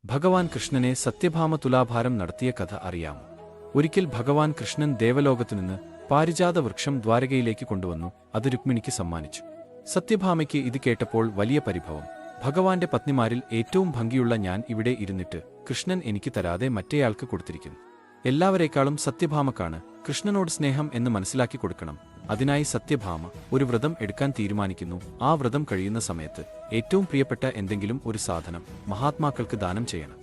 ഭഗവാൻ കൃഷ്ണനെ സത്യഭാമ തുലാഭാരം നടത്തിയ കഥ അറിയാമോ? ഒരിക്കൽ ഭഗവാൻ കൃഷ്ണൻ ദേവലോകത്തുനിന്ന് പാരിജാത വൃക്ഷം ദ്വാരകയിലേക്ക് കൊണ്ടുവന്നു. അത് രുക്മിണിക്ക് സമ്മാനിച്ചു. സത്യഭാമയ്ക്ക് ഇത് കേട്ടപ്പോൾ വലിയ പരിഭവം. ഭഗവാന്റെ പത്നിമാരിൽ ഏറ്റവും ഭംഗിയുള്ള ഞാൻ ഇവിടെ ഇരുന്നിട്ട് കൃഷ്ണൻ എനിക്ക് തരാതെ മറ്റേയാൾക്ക് കൊടുത്തിരിക്കുന്നു. എല്ലാവരേക്കാളും സത്യഭാമക്കാണ് കൃഷ്ണനോട് സ്നേഹം എന്ന് മനസ്സിലാക്കി കൊടുക്കണം. അതിനായി സത്യഭാമ ഒരു വ്രതം എടുക്കാൻ തീരുമാനിക്കുന്നു. ആ വ്രതം കഴിയുന്ന സമയത്ത് ഏറ്റവും പ്രിയപ്പെട്ട എന്തെങ്കിലും ഒരു സാധനം മഹാത്മാക്കൾക്ക് ദാനം ചെയ്യണം.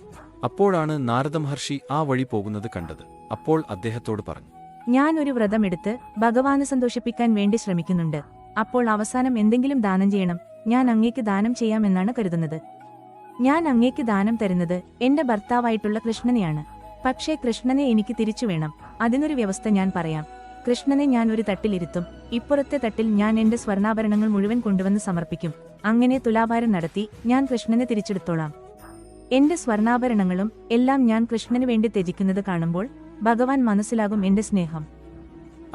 അപ്പോഴാണ് നാരദ മഹർഷി ആ വഴി പോകുന്നത് കണ്ടത്. അപ്പോൾ അദ്ദേഹത്തോട് പറഞ്ഞു, ഞാൻ ഒരു വ്രതമെടുത്ത് ഭഗവാനെ സന്തോഷിപ്പിക്കാൻ വേണ്ടി ശ്രമിക്കുന്നുണ്ട്. അപ്പോൾ അവസാനം എന്തെങ്കിലും ദാനം ചെയ്യണം. ഞാൻ അങ്ങേക്ക് ദാനം ചെയ്യാമെന്നാണ് കരുതുന്നത്. ഞാൻ അങ്ങേക്ക് ദാനം തരുന്നത് എന്റെ ഭർത്താവായിട്ടുള്ള കൃഷ്ണനെയാണ്. പക്ഷേ കൃഷ്ണനെ എനിക്ക് തിരിച്ചു വേണം. അതിനൊരു വ്യവസ്ഥ ഞാൻ പറയാം. കൃഷ്ണനെ ഞാൻ ഒരു തട്ടിലിരുത്തും. ഇപ്പുറത്തെ തട്ടിൽ ഞാൻ എന്റെ സ്വർണ്ണാഭരണങ്ങൾ മുഴുവൻ കൊണ്ടുവന്ന് സമർപ്പിക്കും. അങ്ങനെ തുലാഭാരം നടത്തി ഞാൻ കൃഷ്ണനെ തിരിച്ചെടുത്തോളാം. എന്റെ സ്വർണ്ണാഭരണങ്ങളും എല്ലാം ഞാൻ കൃഷ്ണന് വേണ്ടി ത്യജിക്കുന്നത് കാണുമ്പോൾ ഭഗവാൻ മനസ്സിലാകും എന്റെ സ്നേഹം.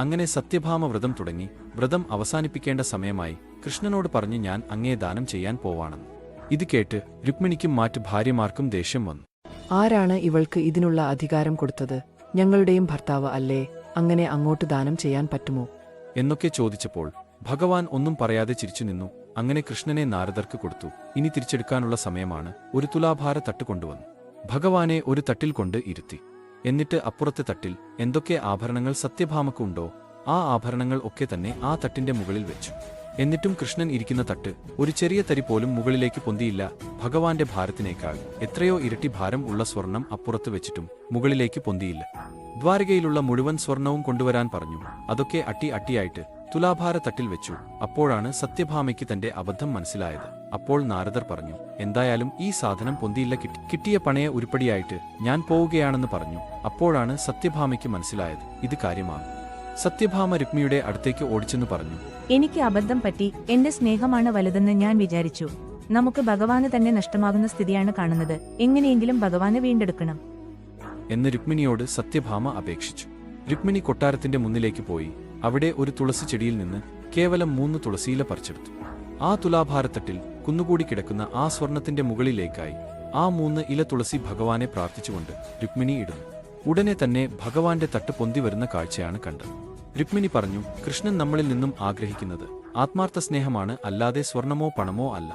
അങ്ങനെ സത്യഭാമ വ്രതം തുടങ്ങി. വ്രതം അവസാനിപ്പിക്കേണ്ട സമയമായി. കൃഷ്ണനോട് പറഞ്ഞു, ഞാൻ അങ്ങേ ദാനം ചെയ്യാൻ പോവാണെന്ന്. ഇത് കേട്ട് രുക്മിണിക്കും മറ്റ് ഭാര്യമാർക്കും ദേഷ്യം വന്നു. ആരാണ് ഇവൾക്ക് ഇതിനുള്ള അധികാരം കൊടുത്തത്? ഞങ്ങളുടെയും ഭർത്താവ് അല്ലേ? അങ്ങനെ അങ്ങോട്ട് ദാനം ചെയ്യാൻ പറ്റുമോ എന്നൊക്കെ ചോദിച്ചപ്പോൾ ഭഗവാൻ ഒന്നും പറയാതെ ചിരിച്ചു നിന്നു. അങ്ങനെ കൃഷ്ണനെ നാരദർക്ക് കൊടുത്തു. ഇനി തിരിച്ചെടുക്കാനുള്ള സമയമാണ്. ഒരു തുലാഭാര തട്ട് കൊണ്ടുവന്നു. ഭഗവാനെ ഒരു തട്ടിൽ കൊണ്ട് ഇരുത്തി. എന്നിട്ട് അപ്പുറത്തെ തട്ടിൽ എന്തൊക്കെ ആഭരണങ്ങൾ സത്യഭാമക്കുണ്ടോ ആ ആഭരണങ്ങൾ ഒക്കെ തന്നെ ആ തട്ടിന്റെ മുകളിൽ വെച്ചു. എന്നിട്ടും കൃഷ്ണൻ ഇരിക്കുന്ന തട്ട് ഒരു ചെറിയ തരി പോലും മുകളിലേക്ക് പൊന്തിയില്ല. ഭഗവാന്റെ ഭാരത്തിനേക്കാൾ എത്രയോ ഇരട്ടി ഭാരം ഉള്ള സ്വർണം അപ്പുറത്ത് വെച്ചിട്ടും മുകളിലേക്ക് പൊന്തിയില്ല. ദ്വാരകയിലുള്ള മുഴുവൻ സ്വർണവും കൊണ്ടുവരാൻ പറഞ്ഞു. അതൊക്കെ അട്ടിയായിട്ട് തുലാഭാര തട്ടിൽ വെച്ചു. അപ്പോഴാണ് സത്യഭാമയ്ക്ക് തന്റെ അബദ്ധം മനസ്സിലായത്. അപ്പോൾ നാരദർ പറഞ്ഞു, എന്തായാലും ഈ സാധനം പൊന്തിയില്ല. കിട്ടിയ പണയ ഉരുപ്പടിയായിട്ട് ഞാൻ പോവുകയാണെന്ന് പറഞ്ഞു. അപ്പോഴാണ് സത്യഭാമയ്ക്ക് മനസ്സിലായത് ഇത് കാര്യമാണ്. സത്യഭാമ രുക്മിയുടെ അടുത്തേക്ക് ഓടിച്ചെന്ന് പറഞ്ഞു, എനിക്ക് അബദ്ധം പറ്റി. എന്റെ സ്നേഹമാണ് വലുതെന്ന് ഞാൻ വിചാരിച്ചു. നമുക്ക് ഭഗവാന് തന്നെ നഷ്ടമാകുന്ന സ്ഥിതിയാണ് കാണുന്നത്. എങ്ങനെയെങ്കിലും ഭഗവാനെ വീണ്ടെടുക്കണം എന്ന് രുക്മിണിയോട് സത്യഭാമ അപേക്ഷിച്ചു. രുക്മിണി കൊട്ടാരത്തിന്റെ മുന്നിലേക്ക് പോയി. അവിടെ ഒരു തുളസി ചെടിയിൽ നിന്ന് കേവലം 3 തുളസിയില പറിച്ചെടുത്തു. ആ തുലാഭാരത്തട്ടിൽ കുന്നുകൂടി കിടക്കുന്ന ആ സ്വർണത്തിന്റെ മുകളിലേക്കായി ആ 3 ഇല തുളസി ഭഗവാനെ പ്രാർത്ഥിച്ചുകൊണ്ട് രുക്മിണി ഇടുന്നു. ഉടനെ തന്നെ ഭഗവാന്റെ തട്ട് പൊന്തി വരുന്ന കാഴ്ചയാണ് കണ്ടത്. രുക്മിണി പറഞ്ഞു, കൃഷ്ണൻ നമ്മളിൽ നിന്നും ആഗ്രഹിക്കുന്നത് ആത്മാർത്ഥ സ്നേഹമാണ്, അല്ലാതെ സ്വർണമോ പണമോ അല്ല.